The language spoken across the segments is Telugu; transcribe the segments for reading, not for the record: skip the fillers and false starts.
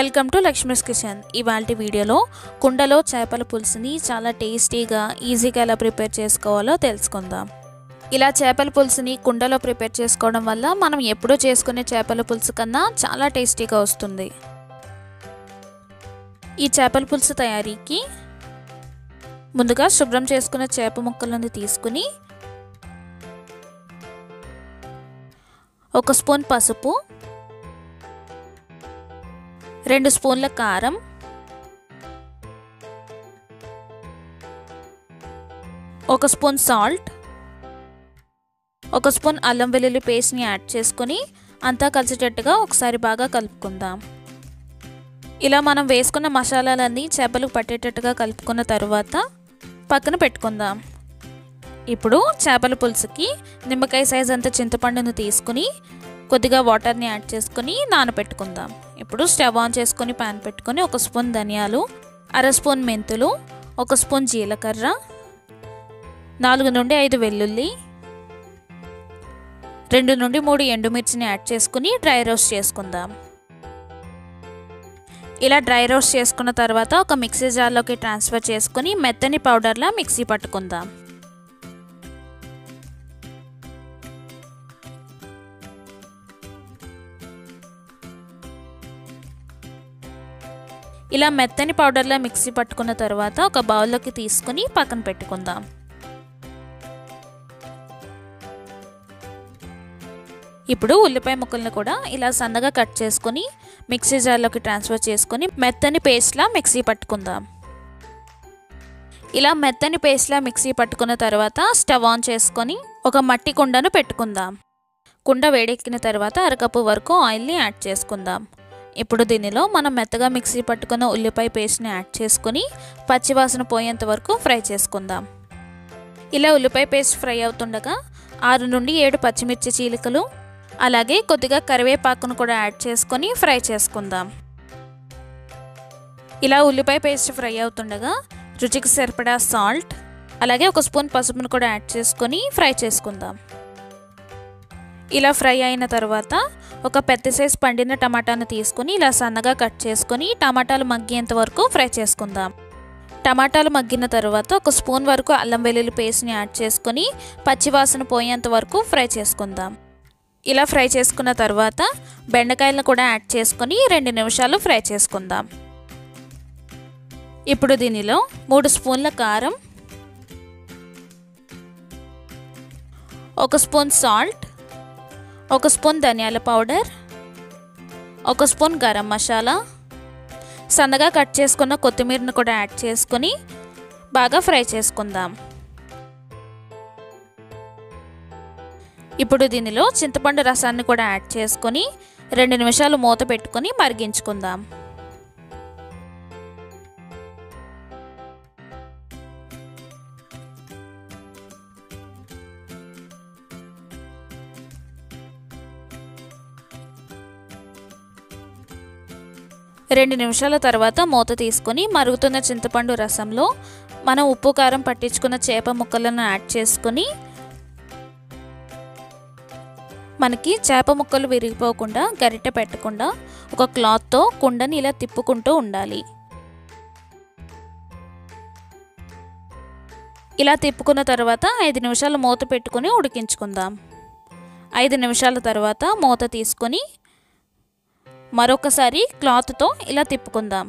Welcome to Lakshmi's kitchen. ఇవాల్టి వీడియోలో కుండలో చేపల పులుసుని చాలా టేస్టీగా ఈజీగా ఎలా ప్రిపేర్ చేసుకోవాలో తెలుసుకుందాం. ఇలా చేపల పులుసుని కుండలో ప్రిపేర్ చేసుకోవడం వల్ల మనం ఎప్పుడూ చేసుకునే చేపల పులుసు కన్నా చాలా టేస్టీగా వస్తుంది. ఈ చేపల పులుసు తయారీకి ముందుగా శుభ్రం చేసుకున్న చేప ముక్కలను తీసుకుని 1 స్పూన్ పసుపు, 2 స్పూన్ల కారం, 1 స్పూన్ సాల్ట్, 1 స్పూన్ అల్లం వెల్లుల్లి పేస్ట్ని యాడ్ చేసుకొని అంతా కలిసేటట్టుగా ఒకసారి బాగా కలుపుకుందాం. ఇలా మనం వేసుకున్న మసాలాలన్నీ చేపలకు పట్టేటట్టుగా కలుపుకున్న తర్వాత పక్కన పెట్టుకుందాం. ఇప్పుడు చేపల పులుసుకి నిమ్మకాయ సైజ్ అంత చింతపండును తీసుకుని కొద్దిగా వాటర్ని యాడ్ చేసుకొని నానబెట్టుకుందాం. ఇప్పుడు స్టవ్ ఆన్ చేసుకొని పాన్ పెట్టుకొని 1 స్పూన్ ధనియాలు, 1/2 స్పూన్ మెంతులు, 1 స్పూన్ జీలకర్ర, 4 నుండి 5 వెల్లుల్లి, 2 నుండి 3 ఎండుమిర్చిని యాడ్ చేసుకుని డ్రై రోస్ట్ చేసుకుందాం. ఇలా డ్రై రోస్ట్ చేసుకున్న తర్వాత ఒక మిక్సీ జార్లోకి ట్రాన్స్ఫర్ చేసుకుని మెత్తని పౌడర్లా మిక్సీ పట్టుకుందాం. ఇలా మెత్తని పౌడర్లా మిక్సీ పట్టుకున్న తర్వాత ఒక బౌల్లోకి తీసుకుని పక్కన పెట్టుకుందాం. ఇప్పుడు ఉల్లిపాయ ముక్కలను కూడా ఇలా సన్నగా కట్ చేసుకుని మిక్సీ జార్లోకి ట్రాన్స్ఫర్ చేసుకుని మెత్తని పేస్ట్లా మిక్సీ పట్టుకుందాం. ఇలా మెత్తని పేస్ట్లా మిక్సీ పట్టుకున్న తర్వాత స్టవ్ ఆన్ చేసుకొని ఒక మట్టి కుండను పెట్టుకుందాం. కుండ వేడెక్కిన తర్వాత 1/2 కప్పు వరకు ఆయిల్ని యాడ్ చేసుకుందాం. ఇప్పుడు దీనిలో మనం మెత్తగా మిక్సీ పట్టుకున్న ఉల్లిపాయ పేస్ట్ని యాడ్ చేసుకుని పచ్చివాసన పోయేంత వరకు ఫ్రై చేసుకుందాం. ఇలా ఉల్లిపాయ పేస్ట్ ఫ్రై అవుతుండగా 6 నుండి 7 పచ్చిమిర్చి చీలికలు అలాగే కొద్దిగా కరివేపాకును కూడా యాడ్ చేసుకొని ఫ్రై చేసుకుందాం. ఇలా ఉల్లిపాయ పేస్ట్ ఫ్రై అవుతుండగా రుచికి సరిపడా సాల్ట్ అలాగే 1 స్పూన్ పసుపును కూడా యాడ్ చేసుకొని ఫ్రై చేసుకుందాం. ఇలా ఫ్రై అయిన తర్వాత ఒక పెద్ద సైజ్ పండిన టమాటాను తీసుకొని ఇలా సన్నగా కట్ చేసుకొని టమాటాలు మగ్గేంత వరకు ఫ్రై చేసుకుందాం. టమాటాలు మగ్గిన తర్వాత 1 స్పూన్ వరకు అల్లం వెల్లుల్లి పేస్ట్ని యాడ్ చేసుకొని పచ్చివాసన పోయేంత వరకు ఫ్రై చేసుకుందాం. ఇలా ఫ్రై చేసుకున్న తర్వాత బెండకాయలను కూడా యాడ్ చేసుకొని 2 నిమిషాలు ఫ్రై చేసుకుందాం. ఇప్పుడు దీనిలో 3 స్పూన్ల కారం, 1 స్పూన్ సాల్ట్, 1 స్పూన్ ధనియాల పౌడర్, 1 స్పూన్ గరం మసాలా, సన్నగా కట్ చేసుకున్న కొత్తిమీరను కూడా యాడ్ చేసుకొని బాగా ఫ్రై చేసుకుందాం. ఇప్పుడు దీనిలో చింతపండు రసాన్ని కూడా యాడ్ చేసుకొని 2 నిమిషాలు మూత పెట్టుకొని మరిగించుకుందాం. రెండు నిమిషాల తర్వాత మూత తీసుకొని మరుగుతున్న చింతపండు రసంలో మనం ఉప్పు కారం పట్టించుకున్న చేప ముక్కలను యాడ్ చేసుకొని మనకి చేప ముక్కలు విరిగిపోకుండా గరిటె పెట్టకుండా ఒక క్లాత్తో కుండని ఇలా తిప్పుకుంటూ ఉండాలి. ఇలా తిప్పుకున్న తర్వాత 5 నిమిషాలు మూత పెట్టుకొని ఉడికించుకుందాం. 5 నిమిషాల తర్వాత మూత తీసుకొని మరొకసారి క్లాత్తో ఇలా తిప్పుకుందాం.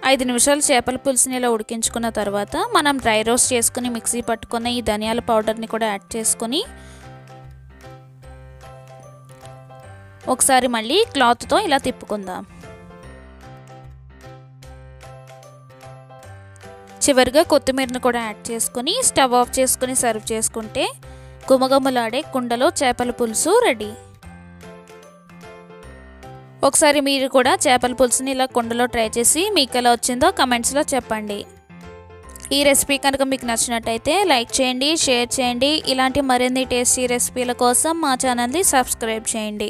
5 నిమిషాలు చేపల పులుసుని ఇలా ఉడికించుకున్న తర్వాత మనం డ్రై రోస్ట్ చేసుకుని మిక్సీ పట్టుకున్న ఈ ధనియాల పౌడర్ని కూడా యాడ్ చేసుకొని ఒకసారి మళ్ళీ క్లాత్తో ఇలా తిప్పుకుందాం. చివరిగా కొత్తిమీరను కూడా యాడ్ చేసుకొని స్టవ్ ఆఫ్ చేసుకుని సర్వ్ చేసుకుంటే గుమగుమలాడే కుండలో చేపల పులుసు రెడీ. ఒకసారి మీరు కూడా చేపల పులుసుని ఇలా కుండలో ట్రై చేసి మీకు ఎలా వచ్చిందో కమెంట్స్లో చెప్పండి. ఈ రెసిపీ కనుక మీకు నచ్చినట్టయితే లైక్ చేయండి, షేర్ చేయండి. ఇలాంటి మరిన్ని టేస్టీ రెసిపీల కోసం మా ఛానల్ని సబ్స్క్రైబ్ చేయండి.